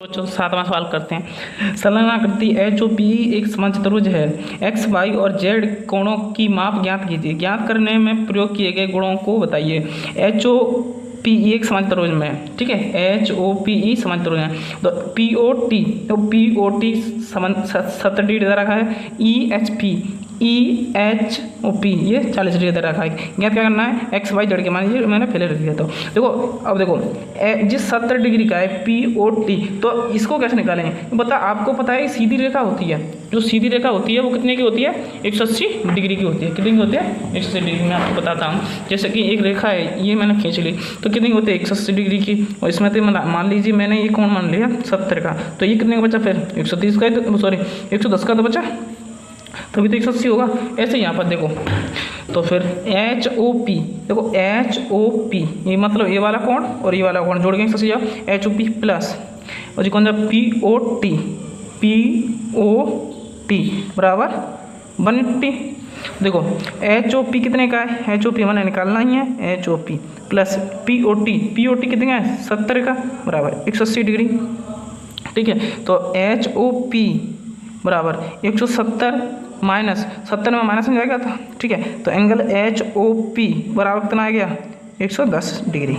बच्चों सातवां सवाल करते हैं। संलग्नाकृति एच ओ पी एक समचतुर्भुज है। एक्स वाई और जेड कोणों की माप ज्ञात कीजिए। ज्ञात करने में प्रयोग किए गए गुणों को बताइए। एच ओ पी एक समचतुर्भुज में है, ठीक है। एच ओ पी ई समचतुर्भुज है तो पी ओ टी, तो पी ओ टी 70 डिग्री दे रखा है। ई एच पी, ई एच ओ पी ये 40 डिग्री दे रखा है। ज्ञात क्या करना है, एक्स वाई जेड के मान लीजिए, मैंने पहले रख दिया। तो देखो अब देखो जिस 70 डिग्री का है पी ओ टी, तो इसको कैसे निकालेंगे। बता, आपको पता है सीधी रेखा होती है, जो सीधी रेखा होती है वो कितने की होती है, 180 डिग्री की होती है। कितनी की होती है, 180 डिग्री। मैं आपको बताता हूँ, जैसे कि एक रेखा है, ये मैंने खींच ली तो कितनी होती है, 180 डिग्री की। और इसमें तो मान लीजिए मैंने ये कोण मान लिया 70 का, तो ये कितने का बचा फिर 130 का, तो सॉरी 110 का तो बचा, तभी तो 180 होगा। ऐसे यहाँ पर देखो तो फिर एच ओ पी, देखो एच ओ पी ये मतलब ये वाला कोण और ये वाला कोण जोड़ के 180 जाओ, एच ओ पी प्लस और जी कौन सा P O T, P O T बराबर 180। देखो एच ओ पी कितने का है, एच ओ पी हमें निकालना ही है, H O P plus P O T कितने का है 70 का बराबर 180 डिग्री, ठीक है। तो एच ओ पी बराबर 170 माइनस 70 में माइनस में जाएगा था, ठीक है। तो एंगल एच ओ पी बराबर कितना आ गया 110 डिग्री।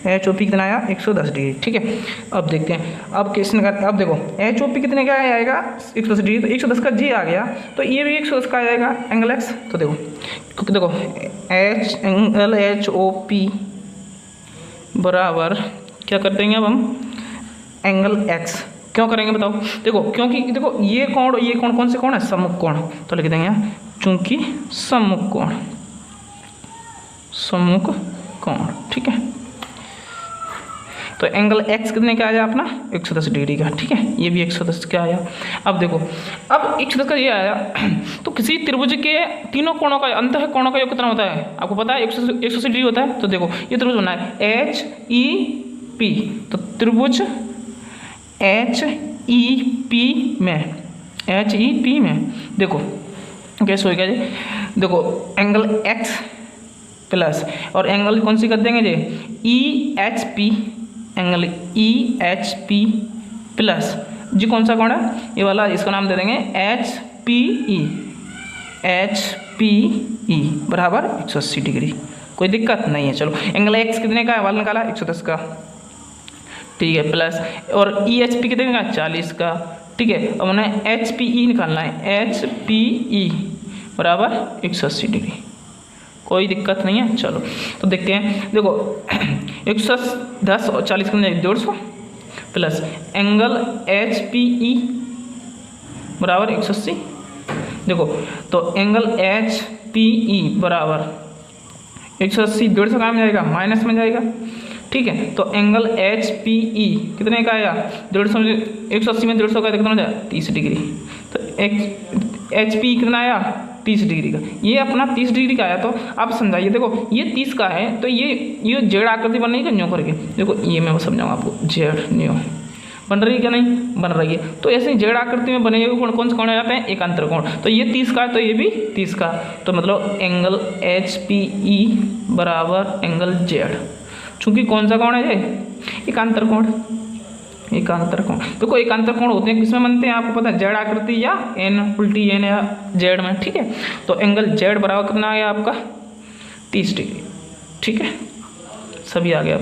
एच ओ पी कितना आया 110 डिग्री, ठीक है। अब देखते हैं अब किसने का, अब देखो एच ओ पी कितने का आएगा 110 डिग्री, तो 110 का जी आ गया, तो ये भी 110 का आएगा एंगल एक्स। तो देखो क्योंकि देखो H angle H O P बराबर क्या कर देंगे अब हम, एंगल एक्स। क्यों करेंगे बताओ, देखो क्योंकि देखो ये कोण कौन से कोण है, सम्मुख कोण, तो लिख देंगे चूंकि सम्मुख कोण, ठीक है। तो एंगल एक्स कितने का आया अपना 110 डिग्री का, ठीक है। ये भी 110 का आया। अब देखो अब 110 का ये आया, तो किसी त्रिभुज के तीनों कोणों का अंतः कोणों का योग कितना होता है, आपको पता है 180 डिग्री होता है। तो देखो ये त्रिभुज बना है एच ई पी, तो त्रिभुज एच ई पी में देखो कैसे होगा जी, देखो एंगल एक्स प्लस और एंगल कौन सी कर देंगे जी, E H P, angle E H P plus G कौन सा कोण है ये वाला, इसका नाम दे देंगे एच पी ई बराबर 180 डिग्री। कोई दिक्कत नहीं है। चलो एंगल एक्स कितने का है, वाला निकाला 110 का, ठीक है, प्लस और ई एच पी कितने का 40 का, ठीक है। अब उन्हें एच पी ई निकालना है, एच पी ई बराबर 180 डिग्री। कोई दिक्कत नहीं है। चलो तो देखते हैं, देखो 110 और 40 कितने 150 प्लस एंगल एच पी ई बराबर 180। देखो तो एंगल एच पी ई बराबर 180, 150 कहाँ में जाएगा, माइनस में जाएगा, ठीक है। तो एंगल एच पी ई कितने का आया 150, 180 में 150 का कितना हो जाए 30 डिग्री। तो एच पी कितना आया 30 डिग्री का, ये अपना 30 डिग्री का आया। तो आप समझाइए, देखो ये 30 का है तो ये जेड आकृति बनेगी न्यू करके, देखो ये मैं समझाऊंगा आपको, जेड न्यू बन रही है क्या, नहीं बन रही है। तो ऐसे जेड आकृति में बने हुए कौन से कोण आ जाते हैं, एकांतर कोण। तो ये 30 का है तो ये भी 30 का, तो मतलब एंगल एच पी ई बराबर एंगल जेड, चूंकि कौन सा कोण है ये, एकांतर कोण। देखो एकांतर कोण होते हैं किसमें बनते हैं, आपको पता है जेड आकृति या एन, उल्टी एन या जेड में, ठीक है। तो एंगल जेड बराबर कितना आ गया आपका 30 डिग्री, ठीक है। सभी आ गया।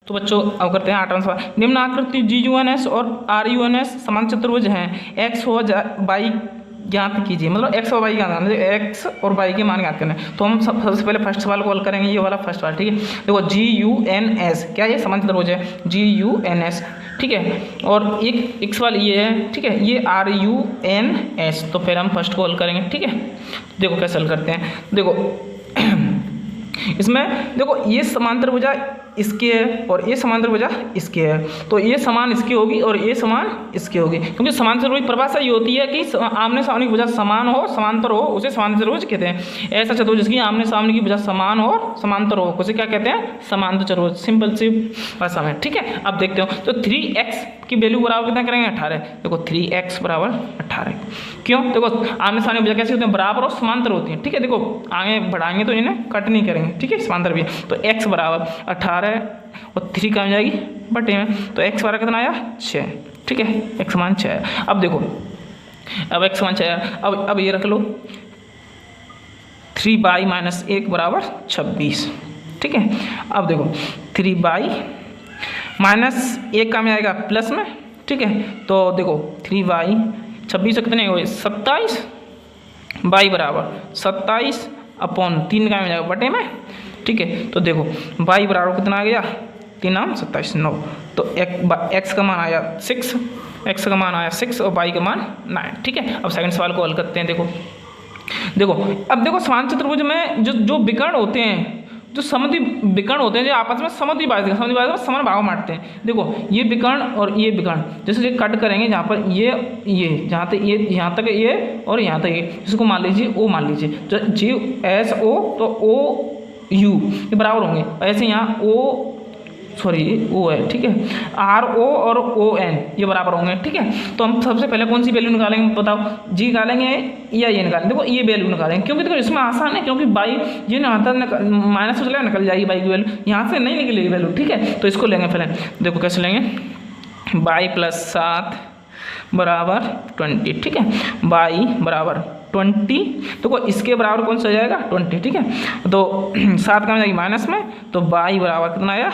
तो बच्चों अब करते हैं 8वां सवाल। निम्न आकृति जी यू एन एस और आर यू एन एस समान चतुर्भुज हैं, एक्स व वाई ज्ञात कीजिए। मतलब एक्स और वाई ज्ञात, एक्स और वाई के मान ज्ञात करना है। तो हम सबसे पहले फर्स्ट सवाल को हल करेंगे, ये वाला फर्स्ट सवाल, ठीक है। देखो जी यू एन एस क्या ये समान चतुर्भुज है, जी यू एन एस, ठीक है। और एक सवाल ये है, ठीक है, ये आर यू एन एस। तो फिर हम फर्स्ट को हल करेंगे, ठीक है। देखो कैसे हल करते हैं, देखो इसमें देखो ये समांतर भुजा इसके है और ये समांतर भुजा इसके है, तो ये समान इसकी होगी और ये समान इसकी होगी, क्योंकि समांतर त्रिभुज परिभाषा ये होती है कि आमने सामने की भुजा समान हो, समांतर हो, उसे समांतर त्रिभुज कहते हैं। ऐसा चतुर्भुज जिसकी आमने सामने की भुजा समान हो और समांतर हो, उसे क्या कहते हैं, समांतर चतुर्भुज, सिंपल सी भाषा में, ठीक है। अब देखते हो तो 3x की वैल्यू बराबर कितना करेंगे 18। देखो 3x बराबर 18, क्यों, देखो आमने सामने भुजा कैसी होती है, बराबर और समांतर होती है, ठीक है। देखो आगे बढ़ाएंगे तो इन्हें कट नहीं करेंगे, ठीक है, समांतर भी। तो x बराबर 18 बाहर है और 3 कहाँ जाएगी बटे में, तो x बारह कितना आया 6, ठीक है, x मान 6 है। अब देखो अब x मान 6 है, अब ये रख लो 3y माइनस 1 बराबर 26, ठीक है। अब देखो 3y माइनस 1 कहाँ में आएगा प्लस में, ठीक है, तो देखो 3y 26 से कितने हुए 27, y बराबर 27 अपॉन 3 कहाँ में जाएगा बटे में, ठीक है। तो देखो y बराबर कितना आ गया 3 नाम 27 9, तो x का मान आया 6, x का मान आया 6 और y का मान 9, ठीक है। अब सेकंड सवाल को हल करते हैं। देखो अब देखो समान चतुर्भुज में जो विकर्ण होते हैं, जो समद्वि विकर्ण होते हैं, जो आपस में समद्वि में समान भाग बांटते हैं। देखो ये विकर्ण और ये विकर्ण जैसे ये कट करेंगे, जहाँ पर ये जहाँ तक ये यहाँ तक ये और यहाँ तक ये, इसको मान लीजिए ओ मान लीजिए, तो जी एस ओ तो ओ यू ये बराबर होंगे, ऐसे यहाँ ओ है, ठीक है, आर ओ और ओ एन ये बराबर होंगे, ठीक है। तो हम सबसे पहले कौन सी वैल्यू निकालेंगे बताओ, जी निकालेंगे या ये निकालेंगे। देखो ये वैल्यू निकालेंगे, क्योंकि देखो इसमें आसान है, क्योंकि बाई ये माइनस से चलेगा निकल जाएगी बाई की वैल्यू, यहाँ से नहीं निकलेगी वैल्यू, ठीक है। तो इसको लेंगे पहले, देखो कैसे लेंगे, बाई प्लस 7 बराबर 20, ठीक है, बाई बराबर 20, तो इसके बराबर कौन सा हो जाएगा 20, ठीक है। तो 7 का जाएगी माइनस में, तो बाई बराबर कितना आया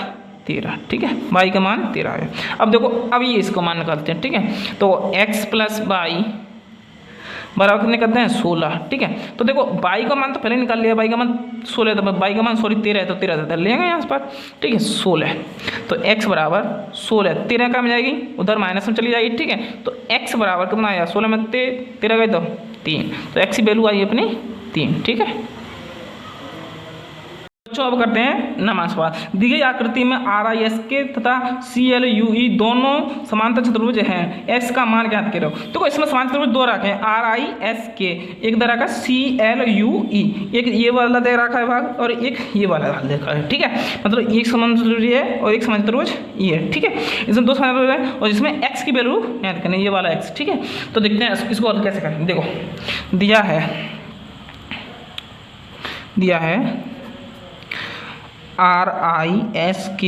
13, ठीक है, बाई का मान 13 है। अब देखो अब ये इसको मान निकालते हैं, ठीक है, तो x प्लस बाई बराबर कितने करते हैं 16, ठीक है। तो देखो बाई का मान तो पहले निकाल लिया, बाई का मान 16 है, तो बाई का मान 13 है, तो 13 धर लेंगे यहाँ पर, ठीक है, 16, तो x बराबर 16, 13 का में जाएगी उधर माइनस में चली जाएगी, ठीक है। तो x बराबर कितना आया 16 में 13 गए तो 3, तो x की वैल्यू आई अपनी 3, ठीक है। बच्चों अब करते हैं नवां सवाल। दी गई आकृति में RISK तथा CLUE दोनों समांतर चतुर्भुज हैं, x का मान ज्ञात करो। तो इसमें समांतर चतुर्भुज दो रखे हैं, RISK एक दे रखा है, CLUE एक ये वाला दे रखा है भाग और एक ये वाला दे रखा है, ठीक है। मतलब एक समांतर चतुर्भुज है और एक समांतर चतुर्भुज ये है, ठीक है। इसमें दो समांतर चतुर्भुज है और इसमें x की वैल्यू ज्ञात करनी है, ये वाला x, ठीक है। तो देखते हैं इसको हल कैसे करें। देखो दिया है RISK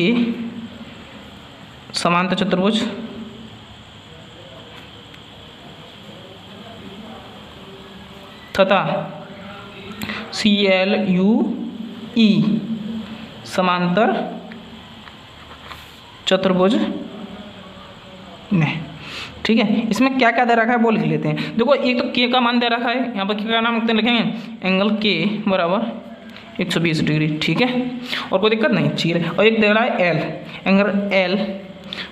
समांतर चतुर्भुज तथा CLUE समांतर चतुर्भुज में, ठीक है। इसमें क्या क्या दे रखा है वो लिख लेते हैं। देखो एक तो k का मान दे रखा है, यहाँ पर k का नाम लिखेंगे, एंगल k बराबर 120 डिग्री, ठीक है, और कोई दिक्कत नहीं, ठीक है। और एक दे रहा है L, एंगल L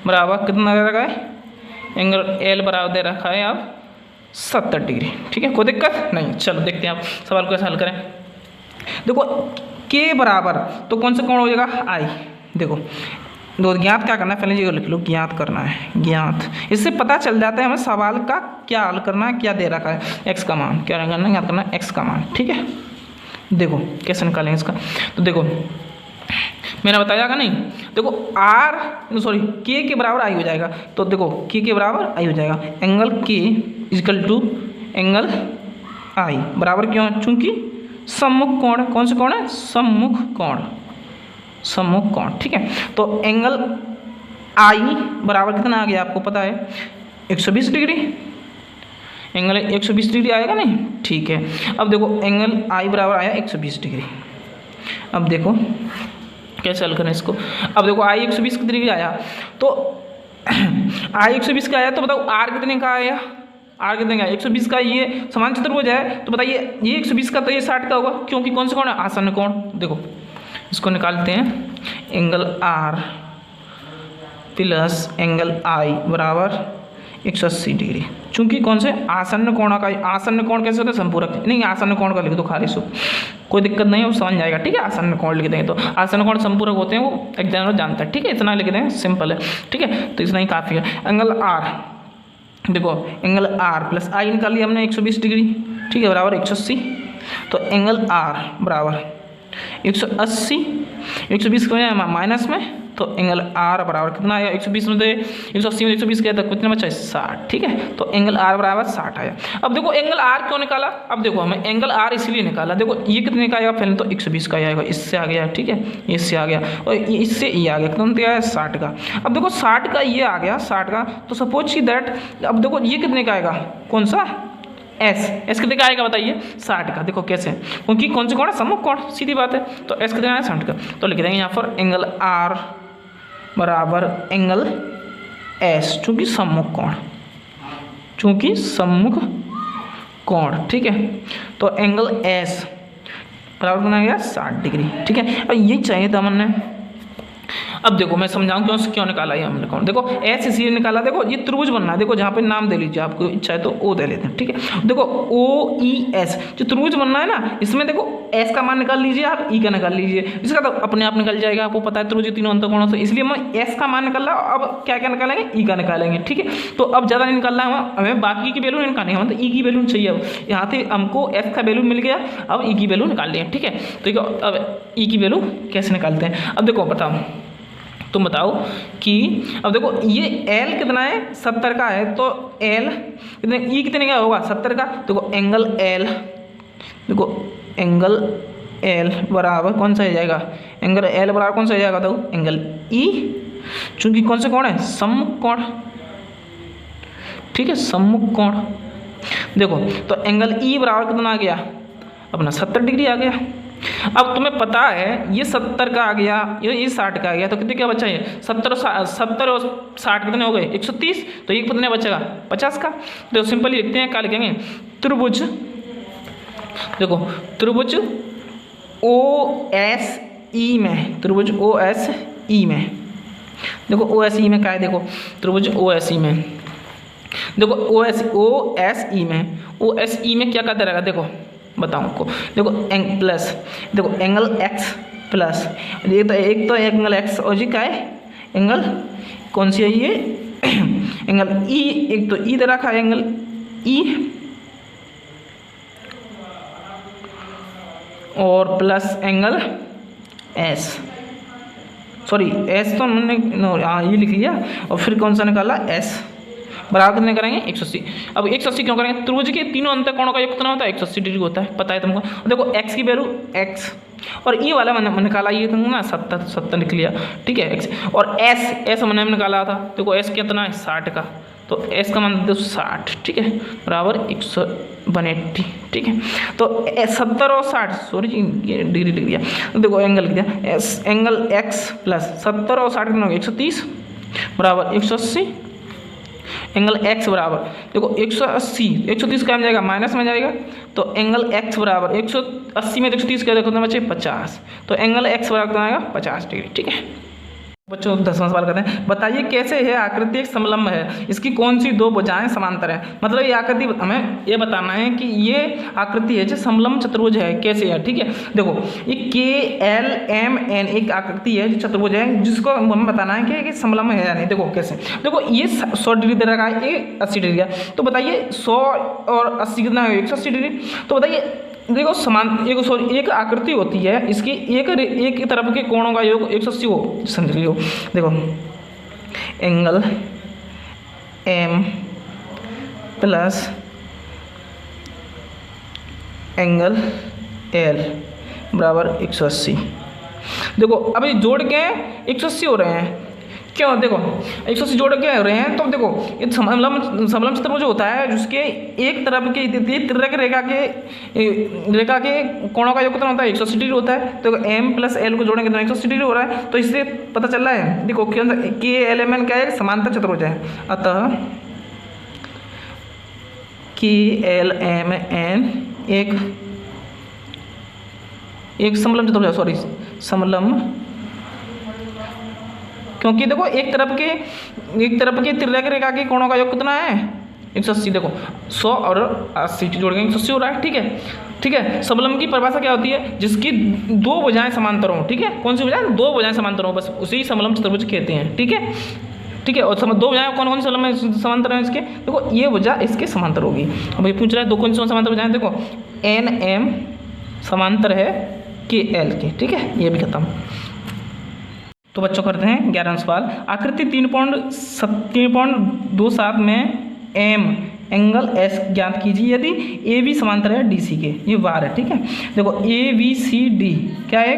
बराबर कितना दे रखा है, एंगल L बराबर दे रखा है अब 70 डिग्री, ठीक है, कोई दिक्कत नहीं। चलो देखते हैं आप सवाल को कैसे हल करें। देखो K बराबर तो कौन सा कोण हो जाएगा I, देखो दो ज्ञात क्या करना है, पहले ये लिख लो, ज्ञात करना है, ज्ञात, इससे पता चल जाता है हमें सवाल का क्या हल करना है, क्या दे रखा है, x का मान क्या करना है, ज्ञात करना है x का मान, ठीक है। देखो कैसे निकालेंगे इसका, तो देखो मैंने बताया नहीं, देखो k के बराबर आई हो जाएगा, तो देखो k के बराबर आई हो जाएगा, angle k equal to angle I बराबर क्यों, चूंकि सम्मुख कोण, कौन सा कोण है, सम्मुख कोण, ठीक है। तो एंगल आई बराबर कितना आ गया आपको पता है 120 डिग्री, एंगल 120 डिग्री आएगा नहीं, ठीक है। अब देखो एंगल आई बराबर आया 120 डिग्री। अब देखो कैसे हल करें इसको। अब देखो आई 120 डिग्री आया, तो आई 120 का आया, तो बताओ आर कितने का आया, आर कितने का 120 का, ये समान चतुर्भुज है, तो बताइए ये 120 का तो ये 60 का होगा, क्योंकि कौन सा कोण है, आसन्न कोण। देखो इसको निकालते हैं, angle R plus angle I बराबर 180 डिग्री, चूंकि कौन से आसन्न कोण का, आसन्न कोण कैसे होता है, संपूरक, नहीं आसन्न कोण का लिख दो खाली सो, कोई दिक्कत नहीं है, वो समझ जाएगा, ठीक है। आसन्न कोण लिख देंगे, तो आसन्न कोण संपूरक होते हैं, वो एग्जामिनर जानता है, ठीक है, इतना लिख देंगे, सिंपल है, ठीक है। तो इतना ही काफ़ी है। एंगल आर, देखो एंगल आर प्लस आई निकाल लिया हमने 120 डिग्री, ठीक है, बराबर 180, तो एंगल आर बराबर 180, 120 को माइनस में तो एंगल आर बराबर कितना आया 120 में 180 में 120 किया था कितना बचा 60। ठीक है, तो एंगल आर बराबर 60 आया। अब देखो एंगल आर क्यों निकाला, अब देखो हमें एंगल आर इसलिए निकाला, देखो ये कितने का आएगा पहले तो 120 का आएगा, इससे आ गया। ठीक है, इससे आ गया और इससे ये आ गया, कितना दिया है 60 का। अब देखो 60 का ये आ गया 60 का, तो सपोज की दैट अब देखो ये कितने का आएगा, कौन सा एस कितने का आएगा बताइए 60 का। देखो कैसे, क्योंकि कौन से कोण है सम्मुख कोण, सीधी बात है। तो एस कितने आया 60 का, तो लिख देंगे यहाँ पर एंगल आर बराबर एंगल एस, चूंकि सम्मुख कोण, चूंकि सम्मुख कोण। ठीक है, तो एंगल एस बराबर कितना गया 60 डिग्री। ठीक है, और ये चाहिए था हमने। अब देखो मैं समझाऊं क्यों निकाला ये हमने कौन, देखो एस इसलिए निकाला, देखो ये त्रिभुज बनना है, देखो जहाँ पे नाम दे लीजिए, आपको इच्छा है तो ओ दे लेते हैं। ठीक है, देखो ओ ई एस जो त्रिभुज बनना है ना, इसमें देखो एस का मान निकाल लीजिए, आप ई का निकाल लीजिए, इसका तो अपने आप निकल जाएगा, आपको पता है त्रिभुज तीनों अंतःकोणों से, इसलिए मैं एस का मान निकाल रहा हूं। अब क्या क्या निकालेंगे, ई का निकालेंगे। ठीक है, तो अब ज़्यादा नहीं निकालना है हमें, बाकी की वैल्यू निकालनी है, मतलब ई की वैल्यू चाहिए। अब यहाँ से हमको एस का वैल्यू मिल गया, अब ई की वैल्यू निकाल लिया। ठीक है, तो अब ई की वैल्यू कैसे निकालते हैं, अब देखो बताओ, तुम बताओ कि अब देखो ये L कितना है 70 का है, तो L कितने E कितने का होगा 70 का। देखो एंगल L, देखो एंगल L बराबर कौन सा हो जाएगा, एंगल L बराबर कौन सा हो जाएगा, देखो एंगल E, चूंकि कौन से कोण है सम्मुख कोण। ठीक है, सम्मुख कोण। देखो तो एंगल E बराबर कितना आ गया अपना 70 डिग्री आ गया। अब तुम्हें पता है ये 70 का आ गया, ये 60 का आ गया, तो कितने क्या बचा है 70 और 60 कितने हो गए 130, तो ये कितने बचेगा 50 का। तो सिंपली लिखते हैं, क्या लिखेंगे, त्रिभुज, देखो त्रिभुज ओ एस ई में, त्रिभुज ओ एस ई में, देखो ओ एस ई में क्या है, देखो त्रिभुज ओ एस ई में, देखो ओ एस ई में, ओ एस ई में क्या कहते रहेगा, देखो बताऊँ आपको, देखो प्लस, देखो एंगल एक्स प्लस, एक तो एंगल एक्स और जी क्या है एंगल कौन सी है ये एंगल ई, एक तो ई दे रखा है एंगल ई, और plus angle S, sorry S तो हमने हाँ ये लिख लिया, और फिर कौन सा निकाला एस बराबर कितने करेंगे 180। अब 180 क्यों करेंगे, त्रिभुज के तीनों अंतःकोणों का योग कितना होता है 180 डिग्री होता है, पता है तुमको। देखो x की वैल्यू x, और ई वाला मैंने निकाला ये तुमको ना 70 निकल लिया। ठीक है, x और s मैंने निकाला था, देखो s कितना है 60 का, तो s का मान दो 60। ठीक है, बराबर 180। ठीक है, तो 70 और 60, सॉरी ये डिग्री लिख दिया, तो देखो एंगल लिख दिया एस, एंगल x प्लस 70 और 60 कितना हो गया 130 बराबर 180, एंगल x बराबर देखो 180, 130 क्या जाएगा माइनस में जाएगा, तो एंगल x बराबर 180 में 130 क्या देखो बच्चे 50, तो एंगल x बराबर कितना आएगा 50 डिग्री। ठीक है बच्चों, 10वां सवाल करते हैं, बताइए कैसे है आकृति एक समलंब है, इसकी कौन सी दो भुजाएं समांतर है। मतलब ये आकृति हमें ये बताना है कि ये आकृति है जो समलंब चतुर्भुज है, कैसे है। ठीक है, देखो ये KLMN एक आकृति है जो चतुर्भुज है, जिसको हमें बताना है कि समलंब है या नहीं। देखो कैसे, देखो ये 100 डिग्री दे रखा है, ये 80 डिग्री है, तो बताइए 100 और 80 कितना है 180 डिग्री। तो बताइए देखो समान एक आकृति होती है, इसकी एक तरफ के कोणों का योग 180 हो, समझ लियो। देखो angle M plus angle L बराबर 180। देखो अब ये जोड़ के 180 हो रहे हैं, क्यों, देखो 180 जोड़ के हो रहे हैं, तो देखो ये समलंब चतुर्भुज होता है जिसके एक तरफ के तिर्यक रेखा के कोणों का योग कितना होता है 180 डिग्री होता है। तो M प्लस L को जोड़ेंगे तो 180 डिग्री हो रहा है, तो इससे पता चल रहा है, देखो KLMN क्या है समांतर चतुर्भुज है, अतः KLMN एक समलंब चतुर्भुज, सॉरी समलंब, क्योंकि देखो एक तरफ के तिर्यक रेखा के कोणों का योग कितना है 180। देखो 100 और 80 जोड़ के 180 हो रहा है। ठीक है, समलंब की परिभाषा क्या होती है, जिसकी दो भुजाएं समांतर हों। ठीक है, कौन सी भुजाएं, दो भुजाएं समांतर हों, बस उसी समलंब चतुर्भुज कहते हैं। ठीक है, और दो भुजाएं कौन कौन से समांतर हैं इसके, देखो ये भुजा इसके समांतर होगी। अब ये पूछ रहा है दो कौन सी समांतर भुजाएं, देखो NM समांतर है KL के। ठीक है, ये भी खत्म। तो बच्चों करते हैं 11वां सवाल। आकृति 3.27 में एम एंगल एस ज्ञात कीजिए यदि ए बी समांतर है डी सी के। ये वार है, ठीक है। देखो ए बी सी डी क्या है,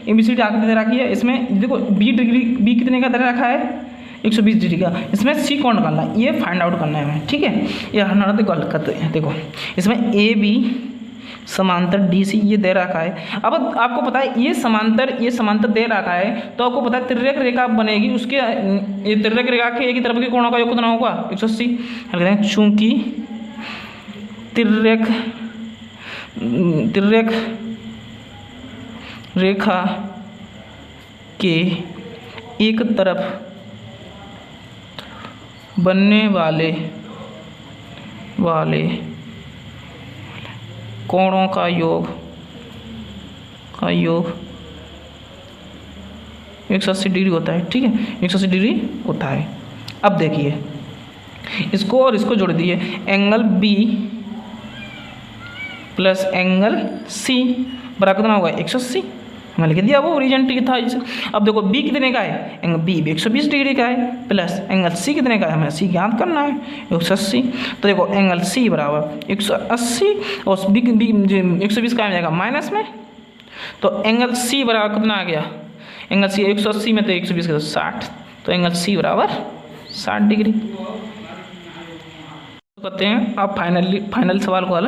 ए बी सी डी आकृति दे रखी है। इसमें देखो बी डिग्री, बी कितने का दे रखा है 120 डिग्री का। इसमें सी कौन निकालना है, ये फाइंड आउट करना है हमें, ठीक है। ये हमारा गलत करते हैं। देखो इसमें ए बी समांतर डी सी ये दे रखा है। अब आपको पता है ये समांतर दे रखा है, तो आपको पता है तिर्यक रेखा बनेगी, उसके ये तिर्यक रेखा के एक ही तरफ के कोणों का योग कितना होगा 180। चूंकि तिर्यक रेखा के एक तरफ बनने वाले कोणों का योग 180 डिग्री होता है, ठीक है। 180 डिग्री होता है। अब देखिए इसको और इसको जोड़ दिए, angle B plus angle C बराबर कितना होगा 180। मैंने लिख दिया वो ओरिजिन टी था। अब देखो बी कितने का है, एंगल बी 120 डिग्री का है, प्लस एंगल सी कितने का है, हमें सी ज्ञात करना है 180। तो देखो एंगल सी बराबर 180 और बी 120 का आ जाएगा माइनस में, तो एंगल सी बराबर कितना आ गया, एंगल सी 180 में तो 120 का 60, तो एंगल सी बराबर 60 डिग्री। करते हैं अब फाइनल सवाल को हल।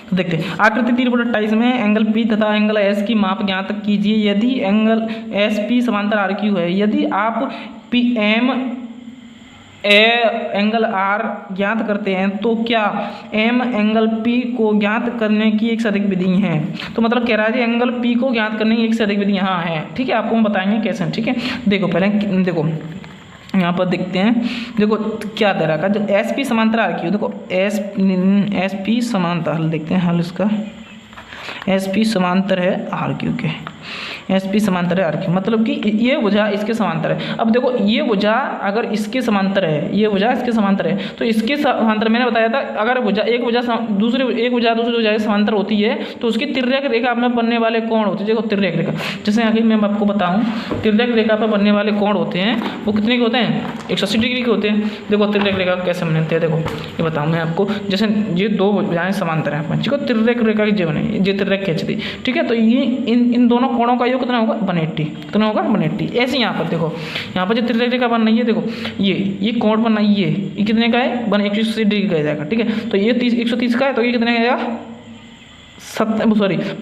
तो देखते हैं आकृति 3.28 में एंगल पी तथा एंगल एस की माप ज्ञात कीजिए यदि एंगल एस पी समांतर आर क्यू है। यदि आप पी एम एंगल आर ज्ञात करते हैं तो क्या एम एंगल पी को ज्ञात करने की एक से अधिक विधि है। तो मतलब कह रहा है जी एंगल पी को ज्ञात करने की एक से अधिक विधि यहाँ है, ठीक है। आपको हम बताएंगे कैसे, ठीक है। देखो पहले देखो यहाँ पर देखते हैं, देखो क्या दे रखा है, जो एस पी समांतर आर क्यू, देखो एस पी समांतर हल देखते हैं, हल इसका एस पी समांतर है आर क्यू के, एस पी समांतर है आर क्यू, मतलब कि ये भुजा इसके समांतर है। अब देखो ये भुजा अगर इसके समांतर है, ये भुजा इसके समांतर है, तो इसके समांतर मैंने बताया था अगर भुजा एक भुजा दूसरी भुजा के समांतर होती है तो उसकी तिर्यक रेखा में बनने वाले कोण होते हैं। देखो तिर्यक रेखा, जैसे आगे मैं आपको बताऊं, तिर्यक रेखा पर बनने वाले कोण होते हैं वो कितने के होते हैं 180 डिग्री के होते हैं। देखो तिर्यक रेखा कैसे बनते हैं, देखो ये बताऊँ मैं आपको। जैसे ये दो भुजाएं समांतर हैं, देखो तिर्यक रेखा की जो बने, ये तिर्यक खींचती, ठीक है। तो ये इन दोनों कोणों का योग कितना होगा 180, कितना होगा 180। ऐसे यहाँ पर देखो, यहाँ पर जो तिर्यक रेखा बन रही है, देखो ये कोण बनना है, ये कितने का है 180 डिग्री का जाएगा, ठीक है। तो ये 130 का है, तो ये कितने का जाएगा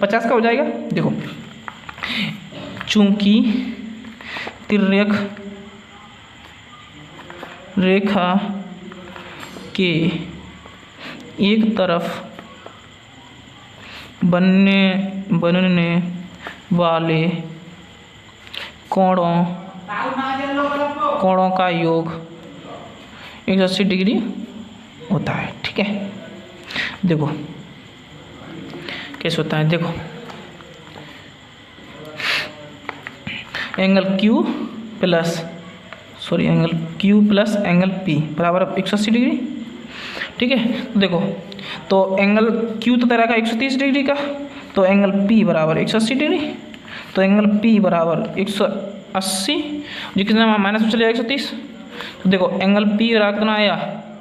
50 का हो जाएगा। देखो चूंकि तिर्यक रेखा के एक तरफ बनने वाले कोणों का योग 180 डिग्री होता है, ठीक है। देखो कैसे होता है, देखो angle Q plus angle P बराबर 180 डिग्री, ठीक है। तो देखो तो एंगल Q तो तेरा का 130 डिग्री का, तो एंगल P बराबर 180 डिग्री, तो एंगल P बराबर 180 जो कितना माइनस में चलेगा 130। तो देखो एंगल P बराबर कितना आया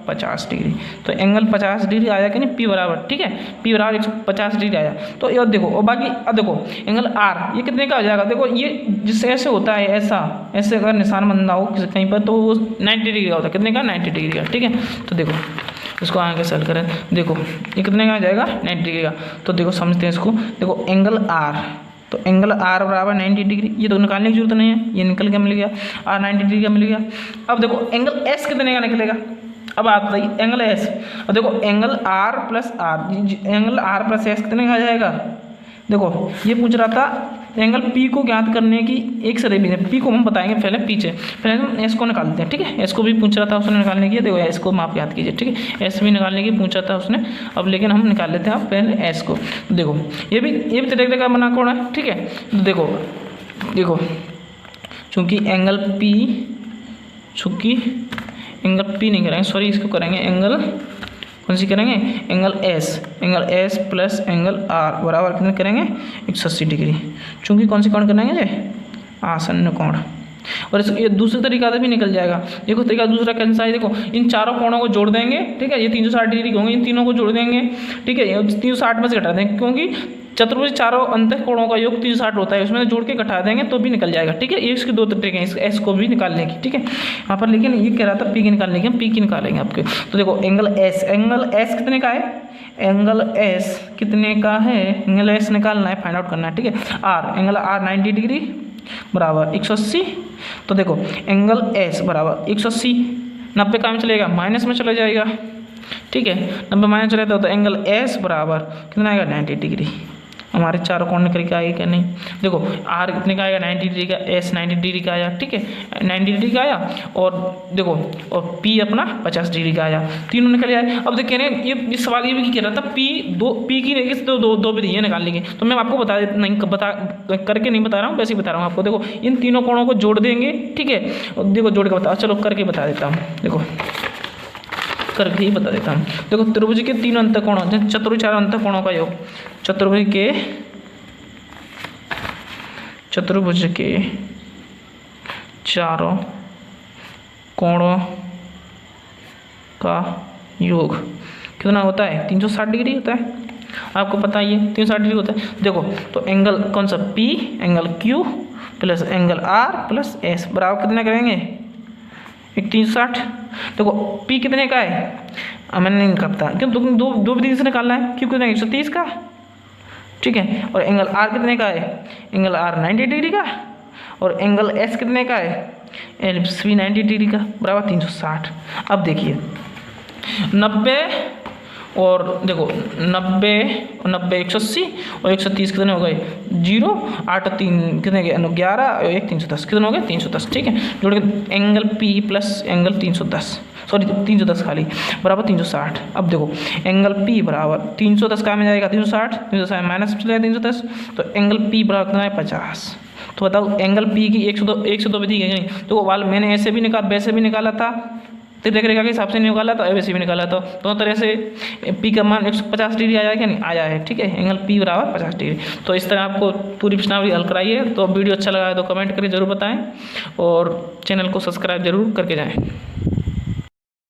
50 डिग्री, तो एंगल 50 डिग्री आया कि नहीं P बराबर, ठीक है। P बराबर 150 डिग्री आया। तो ये देखो और बाकी अब देखो एंगल R ये कितने का हो जाएगा, देखो ये जिससे ऐसे होता है, ऐसे अगर निशान बंदा हो कहीं पर तो वो 90 डिग्री का होता है, कितने का 90 डिग्री का, ठीक है। तो देखो इसको आगे सॉल्व करें, देखो ये कितने का आ जाएगा 90 डिग्री का। तो देखो समझते हैं इसको, देखो एंगल R, तो एंगल R बराबर 90 डिग्री, ये तो निकालने की जरूरत नहीं है, ये निकल के मिल गया, R 90 डिग्री का मिल गया। अब देखो एंगल S कितने का निकलेगा, अब आप बताइए एंगल S, अब देखो एंगल R प्लस S कितने का आ जाएगा। देखो ये पूछ रहा था एंगल P को ज्ञात करने की एक से अधिक, P को हम बताएंगे पहले पहले हम S को निकाल देते हैं, ठीक है। S को भी पूछ रहा था उसने निकालने की, देखो S को माप ज्ञात कीजिए, ठीक है। S भी निकालने की पूछा था उसने, अब लेकिन हम निकाल लेते हैं पहले S को। देखो ये भी तिर्यक रेखा बना कोण है, ठीक है। तो देखो चूँकि एंगल P नहीं करेंगे, सॉरी इसको करेंगे एंगल कौन सी करेंगे, angle S plus angle R बराबर कितने करेंगे 180 डिग्री। चूँकि कौन सी कोण करेंगे आसन्न कोण, और ये दूसरे तरीका से भी निकल जाएगा। देखो तरीका दूसरा कैसा है, देखो इन चारों कोणों को जोड़ देंगे, ठीक है, ये 360 डिग्री के होंगे, इन तीनों को जोड़ देंगे, ठीक है, 360 में से घटा देंगे, क्योंकि चतुर्भुज चारों अंत कोणों का योग 360 होता है, उसमें जोड़ के घटा देंगे तो भी निकल जाएगा, ठीक है। ये इसके दो तरीके हैं, इस एस को भी निकालने की, ठीक है। यहाँ पर लेकिन ये कह रहा था पी की निकालने की, हम पी की निकालेंगे आपके। तो देखो एंगल एस कितने का है, एंगल एस कितने का है, एंगल एस निकालना है, फाइंड आउट करना है, ठीक है। आर, एंगल आर 90 डिग्री बराबर 180। तो देखो एंगल एस बराबर 180, 90 काम चलेगा, माइनस में चला जाएगा, ठीक है, 90 माइनस चले तो एंगल एस बराबर कितना आएगा 90 डिग्री। हमारे चारों कोण निकल के आएगा क्या, नहीं। देखो आर कितने का आएगा 90 डिग्री का, एस 90 डिग्री का आया, ठीक है, 90 डिग्री का आया, और देखो और पी अपना 50 डिग्री का आया, तीनों निकल आए। अब देखिए ये सवाल ये भी कह रहा था पी की दो विधि निकाल लेंगे, तो मैं आपको करके नहीं बता रहा हूँ, वैसे ही बता रहा हूँ आपको। देखो इन तीनों कोणों को जोड़ देंगे, ठीक है, देखो जोड़ के बता, चलो करके बता देता हूँ, देखो करके ही बता देता हूँ। देखो त्रिभुज के तीन अंतःकोणों, चतुर्भुज चार अंतःकोणों का योग, चतुर्भुज के चारों कोणों का योग कितना होता है, 360 डिग्री होता है, आपको पता ही है 360 डिग्री होता है। देखो तो एंगल कौन सा, P angle Q plus angle R plus S बराबर कितना करेंगे 360। देखो P कितने का है, मैंने नहीं निकालता क्यों, दो विधि से निकालना है, क्यों कितने 130 का, ठीक है, और एंगल R कितने का है, एंगल R 90 डिग्री का, और एंगल S कितने का है, एलिप्स भी 90 डिग्री का, बराबर 360। अब देखिए 90 और देखो 90 और 90 180 और 130 कितने हो गए 0, 8 और 3 कितने गए 11 और 1 310 कितने हो गए 310, ठीक है। जोड़ के angle P plus angle 310, sorry 310 खाली बराबर 360। अब देखो एंगल P बराबर 310 का में जाएगा 360 माइनस चलेगा 310, तो एंगल P बराबर कितना है 50। तो बताओ एंगल P की 102 विधि है नहीं, तो वाल मैंने ऐसे भी निकाला वैसे भी निकाला था, तिरक रेखा के हिसाब से निकाला था, वैसे भी निकाला था, दोनों तरह से पी का मान 150 डिग्री आया क्या, नहीं आया है, ठीक है। एंगल पी बराबर 50 डिग्री। तो इस तरह आपको पूरी प्रश्नावली हल कराइए। तो वीडियो अच्छा लगा है तो कमेंट करके जरूर बताएं और चैनल को सब्सक्राइब जरूर करके जाएं।